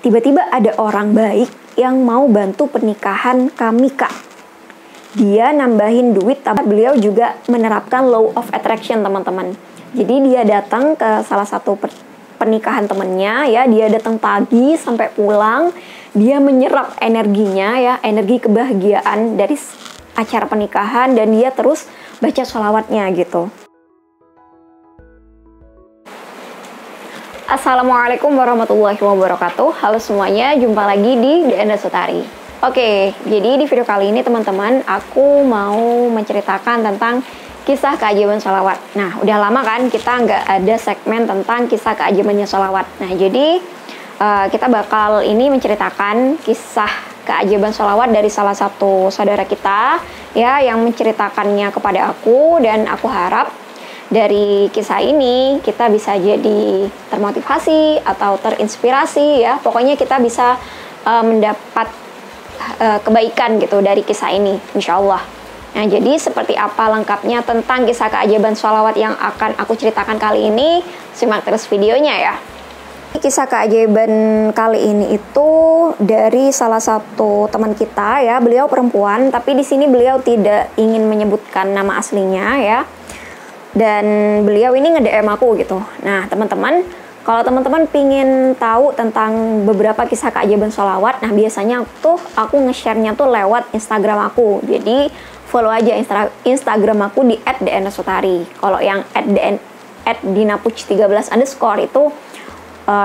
tiba-tiba ada orang baik yang mau bantu pernikahan kami, Kak. Dia nambahin duit, tapi beliau juga menerapkan law of attraction, teman-teman. Jadi dia datang ke salah satu pernikahan temennya, ya. Dia datang pagi sampai pulang. Dia menyerap energinya, ya, energi kebahagiaan dari acara pernikahan, dan dia terus baca sholawatnya gitu. Assalamualaikum warahmatullahi wabarakatuh. Halo semuanya, jumpa lagi di DN Sutari. Oke, jadi di video kali ini teman-teman, aku mau menceritakan tentang kisah keajaiban sholawat. Nah, udah lama kan kita nggak ada segmen tentang kisah keajaibannya sholawat. Nah, jadi kita bakal ini menceritakan kisah keajaiban sholawat dari salah satu saudara kita, ya, yang menceritakannya kepada aku, dan aku harap dari kisah ini kita bisa jadi termotivasi atau terinspirasi, ya. Pokoknya kita bisa mendapat kebaikan gitu dari kisah ini, insya Allah. Nah, jadi seperti apa lengkapnya tentang kisah keajaiban sholawat yang akan aku ceritakan kali ini, simak terus videonya ya. Kisah keajaiban kali ini itu dari salah satu teman kita, ya. Beliau perempuan, tapi di sini beliau tidak ingin menyebutkan nama aslinya, ya. Dan beliau ini nge-DM aku gitu. Nah, teman-teman, kalau teman-teman pingin tahu tentang beberapa kisah keajaiban sholawat, nah biasanya tuh aku nge-share-nya tuh lewat Instagram aku. Jadi follow aja Instagram aku di @dnsutari. Kalau yang @dinapuch13_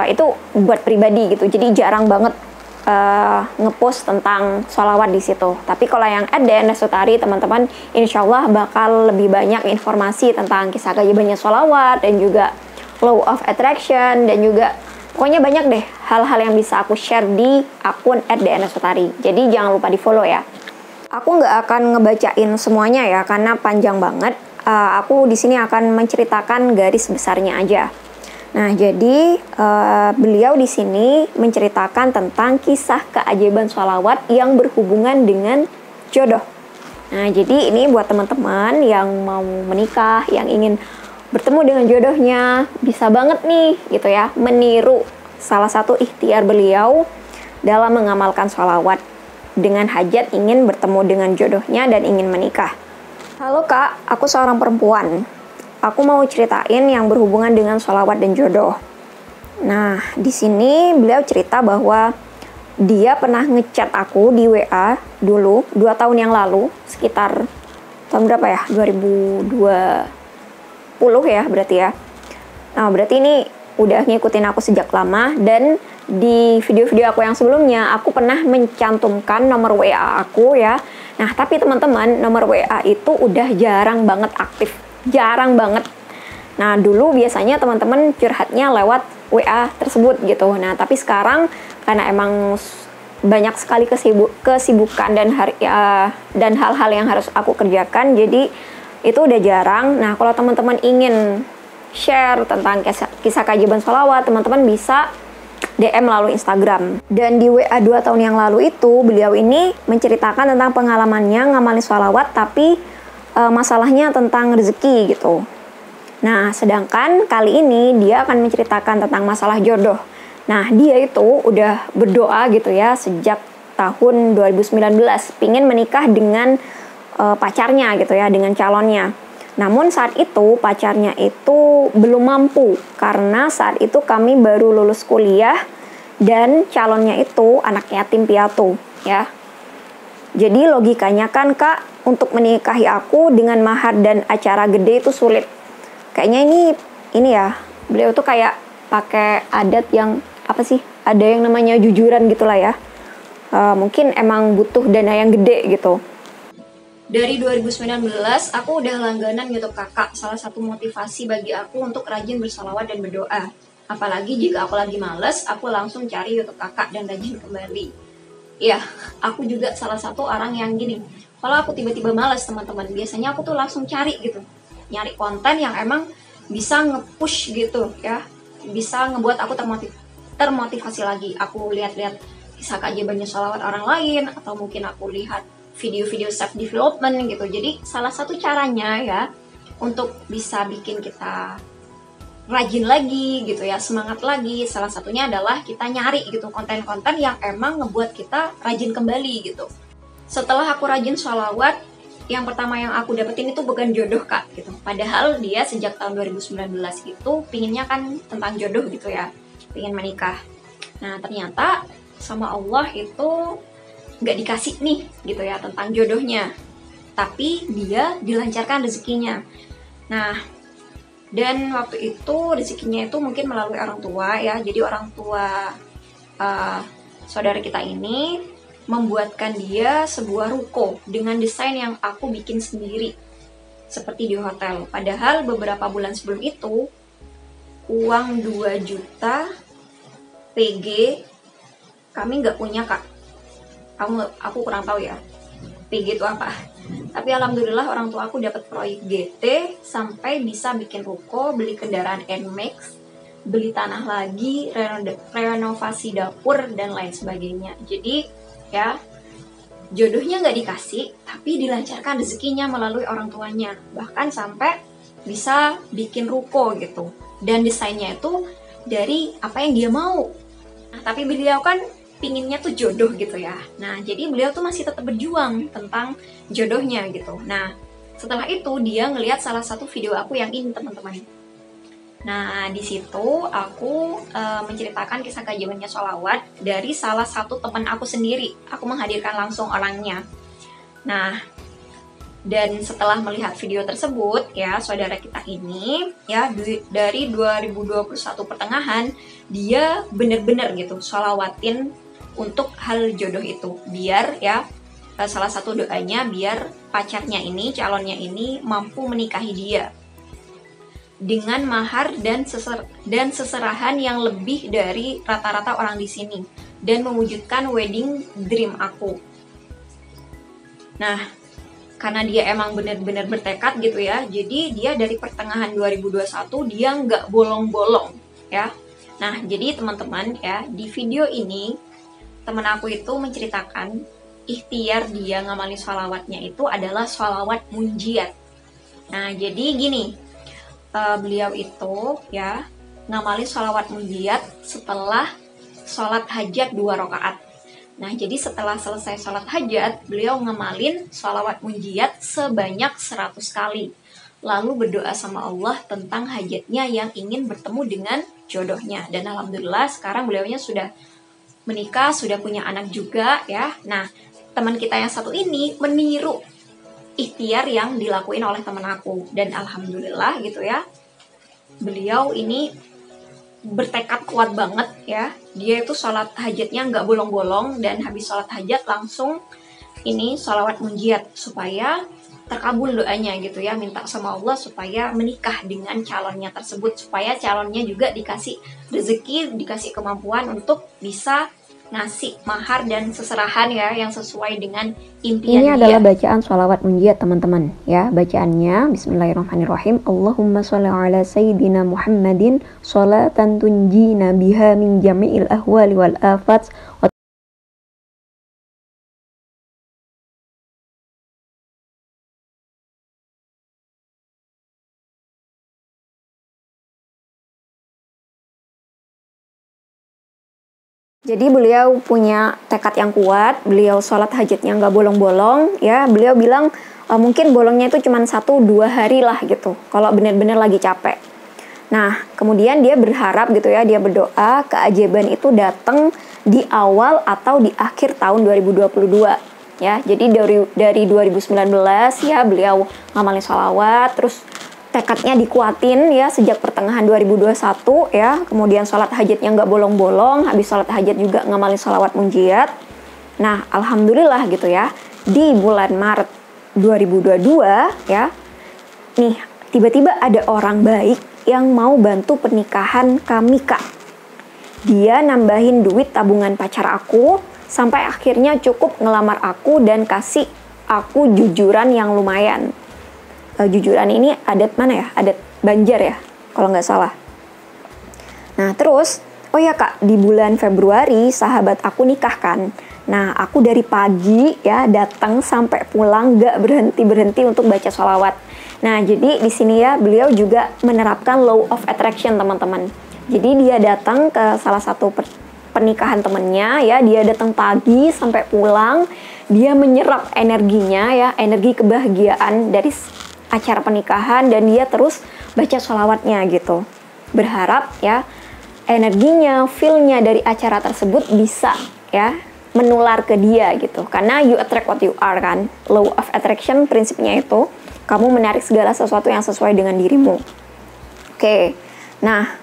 itu buat pribadi gitu. Jadi jarang banget ngepost tentang sholawat di situ. Tapi kalau yang @dnsutari, teman-teman, insya Allah bakal lebih banyak informasi tentang kisah keajaibannya sholawat, dan juga law of attraction, dan juga pokoknya banyak deh hal-hal yang bisa aku share di akun @dnsutari. Jadi jangan lupa di follow ya. Aku nggak akan ngebacain semuanya ya, karena panjang banget. Aku di sini akan menceritakan garis besarnya aja. Nah, jadi beliau di sini menceritakan tentang kisah keajaiban sholawat yang berhubungan dengan jodoh. Nah, jadi ini buat teman-teman yang mau menikah, yang ingin bertemu dengan jodohnya, bisa banget nih gitu ya, meniru salah satu ikhtiar beliau dalam mengamalkan sholawat dengan hajat ingin bertemu dengan jodohnya dan ingin menikah. Halo Kak, aku seorang perempuan. Aku mau ceritain yang berhubungan dengan sholawat dan jodoh. Nah, di sini beliau cerita bahwa dia pernah ngechat aku di WA dulu, 2 tahun yang lalu, sekitar tahun berapa ya? 2020 ya berarti ya. Nah, berarti ini udah ngikutin aku sejak lama, dan di video-video aku yang sebelumnya, aku pernah mencantumkan nomor WA aku ya. Nah, tapi teman-teman, nomor WA itu udah jarang banget aktif. Jarang banget. Nah, dulu biasanya teman-teman curhatnya lewat WA tersebut gitu. Nah, tapi sekarang karena emang banyak sekali kesibukan dan hal-hal yang harus aku kerjakan, jadi itu udah jarang. Nah, kalau teman-teman ingin share tentang kisah keajaiban sholawat, teman-teman bisa DM melalui Instagram. Dan di WA 2 tahun yang lalu itu, beliau ini menceritakan tentang pengalamannya ngamalin sholawat, tapi masalahnya tentang rezeki gitu. Nah, sedangkan kali ini dia akan menceritakan tentang masalah jodoh. Nah, dia itu udah berdoa gitu ya sejak tahun 2019, pingin menikah dengan pacarnya gitu ya, dengan calonnya. Namun saat itu pacarnya itu belum mampu, karena saat itu kami baru lulus kuliah dan calonnya itu anak yatim piatu ya. Jadi logikanya kan Kak, untuk menikahi aku dengan mahar dan acara gede itu sulit. Kayaknya ini ya, beliau tuh kayak pakai adat yang apa sih? Ada yang namanya jujuran gitulah ya. Mungkin emang butuh dana yang gede gitu. Dari 2019 aku udah langganan YouTube Kakak, salah satu motivasi bagi aku untuk rajin bersolawat dan berdoa. Apalagi jika aku lagi males, aku langsung cari YouTube Kakak dan rajin kembali. Ya, aku juga salah satu orang yang gini. Kalau aku tiba-tiba malas, teman-teman, biasanya aku tuh langsung cari gitu. Nyari konten yang emang bisa nge-push gitu ya. Bisa ngebuat aku termotivasi lagi. Aku lihat-lihat kisah keajaibannya sholawat orang lain, atau mungkin aku lihat video-video self development gitu. Jadi salah satu caranya ya untuk bisa bikin kita rajin lagi gitu ya, semangat lagi. Salah satunya adalah kita nyari gitu konten-konten yang emang ngebuat kita rajin kembali gitu. Setelah aku rajin sholawat, yang pertama yang aku dapetin itu bukan jodoh Kak gitu. Padahal dia sejak tahun 2019 itu pinginnya kan tentang jodoh gitu ya, pingin menikah. Nah ternyata sama Allah itu nggak dikasih nih gitu ya tentang jodohnya, tapi dia dilancarkan rezekinya. Nah, dan waktu itu rezekinya itu mungkin melalui orang tua ya. Jadi orang tua saudara kita ini membuatkan dia sebuah ruko dengan desain yang aku bikin sendiri seperti di hotel. Padahal beberapa bulan sebelum itu uang 2 juta PG kami nggak punya Kak. Aku kurang tahu ya PG itu apa. Tapi alhamdulillah orang tua aku dapat proyek GT sampai bisa bikin ruko, beli kendaraan NMAX, beli tanah lagi, renovasi dapur dan lain sebagainya. Jadi ya jodohnya nggak dikasih, tapi dilancarkan rezekinya melalui orang tuanya. Bahkan sampai bisa bikin ruko gitu. Dan desainnya itu dari apa yang dia mau. Nah, tapi beliau kan pinginnya tuh jodoh gitu ya. Nah, jadi beliau tuh masih tetap berjuang tentang jodohnya gitu. Nah, setelah itu dia ngelihat salah satu video aku yang ini teman-teman. Nah, di situ aku menceritakan kisah keajaibannya sholawat dari salah satu teman aku sendiri. Aku menghadirkan langsung orangnya. Nah, dan setelah melihat video tersebut ya, saudara kita ini ya dari 2021 pertengahan dia bener-bener gitu sholawatin untuk hal jodoh itu, biar ya salah satu doanya biar pacarnya ini, calonnya ini mampu menikahi dia dengan mahar dan seserahan yang lebih dari rata-rata orang di sini dan mewujudkan wedding dream aku. Nah, karena dia emang benar-benar bertekad gitu ya, jadi dia dari pertengahan 2021 dia nggak bolong-bolong ya. Nah, jadi teman-teman ya, di video ini temen aku itu menceritakan ikhtiar dia ngamalin sholawatnya itu adalah sholawat munjiat. Nah, jadi gini, beliau itu ya ngamalin sholawat munjiat setelah sholat hajat 2 rakaat. Nah, jadi setelah selesai sholat hajat, beliau ngamalin sholawat munjiat sebanyak 100 kali. Lalu berdoa sama Allah tentang hajatnya yang ingin bertemu dengan jodohnya. Dan alhamdulillah sekarang beliaunya sudah menikah, sudah punya anak juga ya. Nah, teman kita yang satu ini meniru ikhtiar yang dilakuin oleh teman aku. Dan alhamdulillah gitu ya, beliau ini bertekad kuat banget ya. Dia itu sholat hajatnya nggak bolong-bolong, dan habis sholat hajat langsung ini sholawat munjiat supaya terkabul doanya gitu ya, minta sama Allah supaya menikah dengan calonnya tersebut, supaya calonnya juga dikasih rezeki, dikasih kemampuan untuk bisa ngasih mahar dan seserahan ya yang sesuai dengan impian Ini dia. adalah bacaan sholawat munjiat teman-teman ya. Bacaannya Bismillahirrahmanirrahim. Allahumma sholli ala sayyidina Muhammadin sholatan tunjina biha min jami'il ahwali wal afat. Jadi beliau punya tekad yang kuat, beliau sholat hajatnya nggak bolong-bolong ya. Beliau bilang mungkin bolongnya itu cuma 1-2 hari lah gitu, kalau benar-benar lagi capek. Nah, kemudian dia berharap gitu ya, dia berdoa keajaiban itu datang di awal atau di akhir tahun 2022 ya. Jadi dari 2019 ya beliau ngamalin sholawat, terus tekadnya dikuatin ya sejak pertengahan 2021 ya. Kemudian sholat hajatnya nggak bolong-bolong, habis sholat hajat juga ngamalin sholawat munjiat. Nah, alhamdulillah gitu ya, di bulan Maret 2022 ya, nih tiba-tiba ada orang baik yang mau bantu pernikahan kami Kak. Dia nambahin duit tabungan pacar aku sampai akhirnya cukup ngelamar aku dan kasih aku jujuran yang lumayan. Jujuran ini adat mana ya? Adat Banjar ya, kalau nggak salah. Nah terus, oh ya Kak, di bulan Februari sahabat aku nikah kan. Nah aku dari pagi ya datang sampai pulang nggak berhenti untuk baca sholawat. Nah, jadi di sini ya beliau juga menerapkan law of attraction, teman-teman. Jadi dia datang ke salah satu pernikahan temennya ya, dia datang pagi sampai pulang, dia menyerap energinya ya, energi kebahagiaan dari acara pernikahan, dan dia terus baca sholawatnya gitu. Berharap ya energinya, feel-nya dari acara tersebut bisa ya menular ke dia gitu. Karena you attract what you are kan. Law of attraction prinsipnya itu kamu menarik segala sesuatu yang sesuai dengan dirimu. Oke. Nah,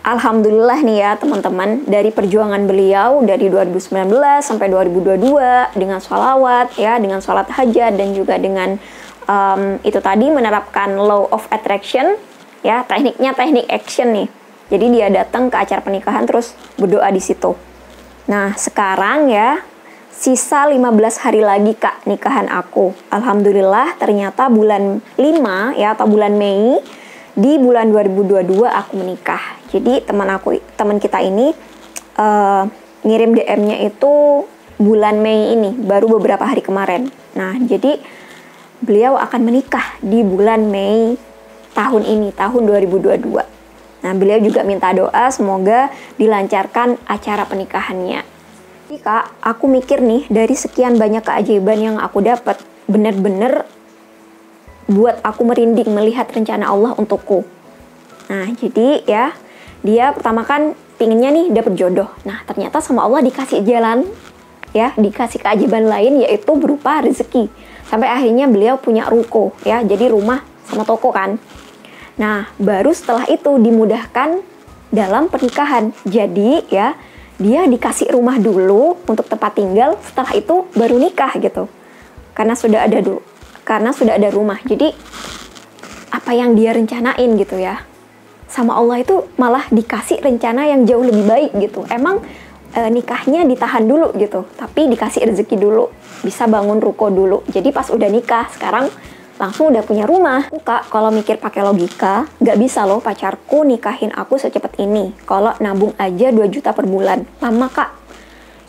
alhamdulillah nih ya teman-teman, dari perjuangan beliau dari 2019 sampai 2022 dengan sholawat ya, dengan sholat hajat, dan juga dengan itu tadi menerapkan law of attraction ya, tekniknya teknik action nih. Jadi dia datang ke acara pernikahan terus berdoa di situ. Nah, sekarang ya sisa 15 hari lagi Kak nikahan aku. Alhamdulillah ternyata bulan 5 ya, atau bulan Mei di bulan 2022 aku menikah. Jadi teman kita ini ngirim DM-nya itu bulan Mei ini, baru beberapa hari kemarin. Nah, jadi beliau akan menikah di bulan Mei tahun ini, tahun 2022. Nah, beliau juga minta doa semoga dilancarkan acara pernikahannya. Jadi Kak, aku mikir nih, dari sekian banyak keajaiban yang aku dapat, bener-bener buat aku merinding melihat rencana Allah untukku. Nah, jadi ya, dia pertama kan pinginnya nih dapet jodoh. Nah, ternyata sama Allah dikasih jalan, ya, dikasih keajaiban lain, yaitu berupa rezeki. Sampai akhirnya beliau punya ruko, ya, jadi rumah sama toko kan. Nah, baru setelah itu dimudahkan dalam pernikahan. Jadi ya, dia dikasih rumah dulu untuk tempat tinggal, setelah itu baru nikah gitu. Karena sudah ada rumah. Jadi apa yang dia rencanain gitu ya, sama Allah itu malah dikasih rencana yang jauh lebih baik gitu. Emang nikahnya ditahan dulu gitu, tapi dikasih rezeki dulu, bisa bangun ruko dulu. Jadi pas udah nikah, sekarang langsung udah punya rumah. Kak, kalau mikir pakai logika, nggak bisa loh pacarku nikahin aku secepat ini. Kalau nabung aja 2 juta per bulan, lama Kak.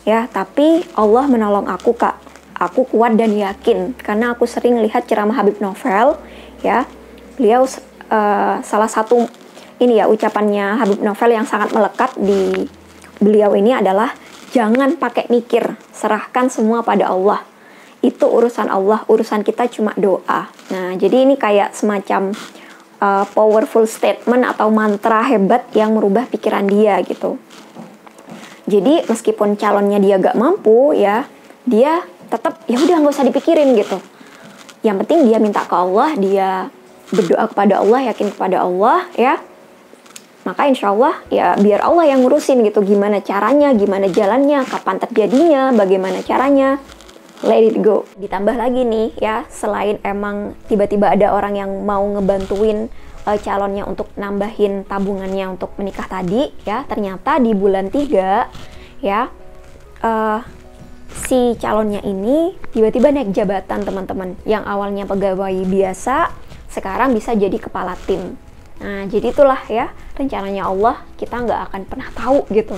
Ya, tapi Allah menolong aku Kak. Aku kuat dan yakin, karena aku sering lihat ceramah Habib Novel, ya. Beliau salah satu ini ya, ucapannya Habib Novel yang sangat melekat di beliau ini adalah, jangan pakai mikir, serahkan semua pada Allah. Itu urusan Allah, urusan kita cuma doa. Nah, jadi ini kayak semacam powerful statement atau mantra hebat yang merubah pikiran dia gitu. Jadi meskipun calonnya dia gak mampu ya, dia tetap ya udah nggak usah dipikirin gitu. Yang penting dia minta ke Allah, dia berdoa kepada Allah, yakin kepada Allah ya. Maka insya Allah ya biar Allah yang ngurusin gitu, gimana caranya, gimana jalannya, kapan terjadinya, bagaimana caranya. Let it go. Ditambah lagi nih ya, selain emang tiba-tiba ada orang yang mau ngebantuin calonnya untuk nambahin tabungannya untuk menikah tadi ya, ternyata di bulan 3 ya si calonnya ini tiba-tiba naik jabatan teman-teman. Yang awalnya pegawai biasa sekarang bisa jadi kepala tim. Nah, jadi itulah ya rencananya Allah, kita nggak akan pernah tahu gitu.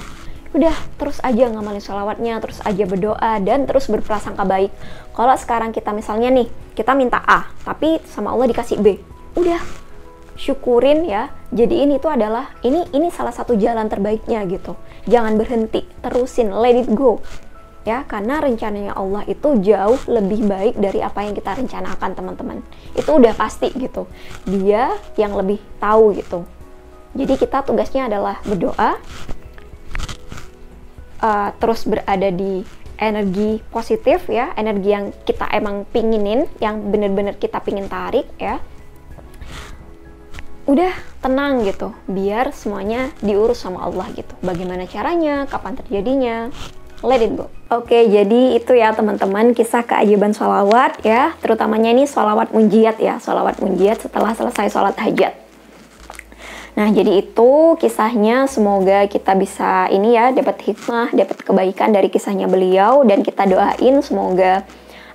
Udah terus aja ngamalin sholawatnya, terus aja berdoa, dan terus berprasangka baik. Kalau sekarang kita misalnya nih, kita minta A, tapi sama Allah dikasih B, udah syukurin ya. Jadi ini tuh adalah ini salah satu jalan terbaiknya gitu. Jangan berhenti, terusin, let it go ya, karena rencananya Allah itu jauh lebih baik dari apa yang kita rencanakan teman-teman. Itu udah pasti gitu, dia yang lebih tahu gitu. Jadi kita tugasnya adalah berdoa, terus berada di energi positif ya, energi yang kita emang pinginin, yang bener-bener kita pingin tarik ya. Udah tenang gitu, biar semuanya diurus sama Allah gitu. Bagaimana caranya, kapan terjadinya, let it go. Oke, jadi itu ya teman-teman kisah keajaiban sholawat ya, terutamanya ini sholawat munjiat ya, sholawat munjiat setelah selesai sholat hajat. Nah, jadi itu kisahnya, semoga kita bisa ini ya, dapat hikmah, dapat kebaikan dari kisahnya beliau, dan kita doain semoga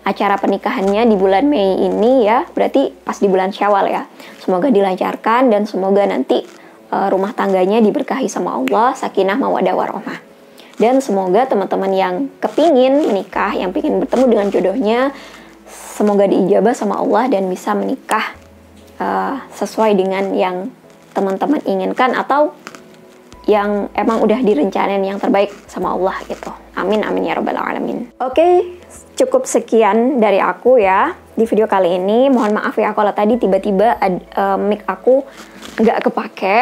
acara pernikahannya di bulan Mei ini ya, berarti pas di bulan Syawal ya, semoga dilancarkan dan semoga nanti rumah tangganya diberkahi sama Allah, sakinah mawaddah warahmah. Dan semoga teman-teman yang kepingin menikah, yang pingin bertemu dengan jodohnya, semoga diijabah sama Allah dan bisa menikah sesuai dengan yang teman-teman inginkan atau yang emang udah direncanain yang terbaik sama Allah gitu. Amin amin ya rabbal alamin. Oke, cukup sekian dari aku ya di video kali ini. Mohon maaf ya kalau tadi tiba-tiba mic aku nggak kepake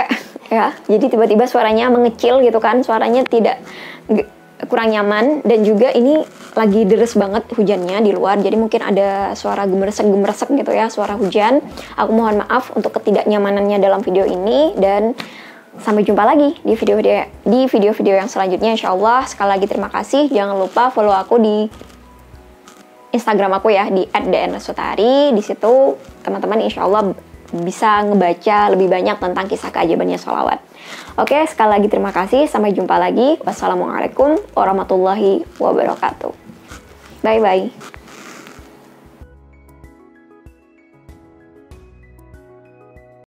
ya. Jadi tiba-tiba suaranya mengecil gitu kan, suaranya kurang nyaman, dan juga ini lagi deres banget hujannya di luar, jadi mungkin ada suara gemeresek gitu ya, suara hujan. Aku mohon maaf untuk ketidaknyamanannya dalam video ini, dan sampai jumpa lagi di video-video yang selanjutnya insyaallah. Sekali lagi terima kasih, jangan lupa follow aku di Instagram aku ya, di @dnresutari. Di situ teman-teman insyaallah bisa ngebaca lebih banyak tentang kisah keajaibannya sholawat. Oke, sekali lagi terima kasih. Sampai jumpa lagi. Wassalamualaikum warahmatullahi wabarakatuh. Bye-bye.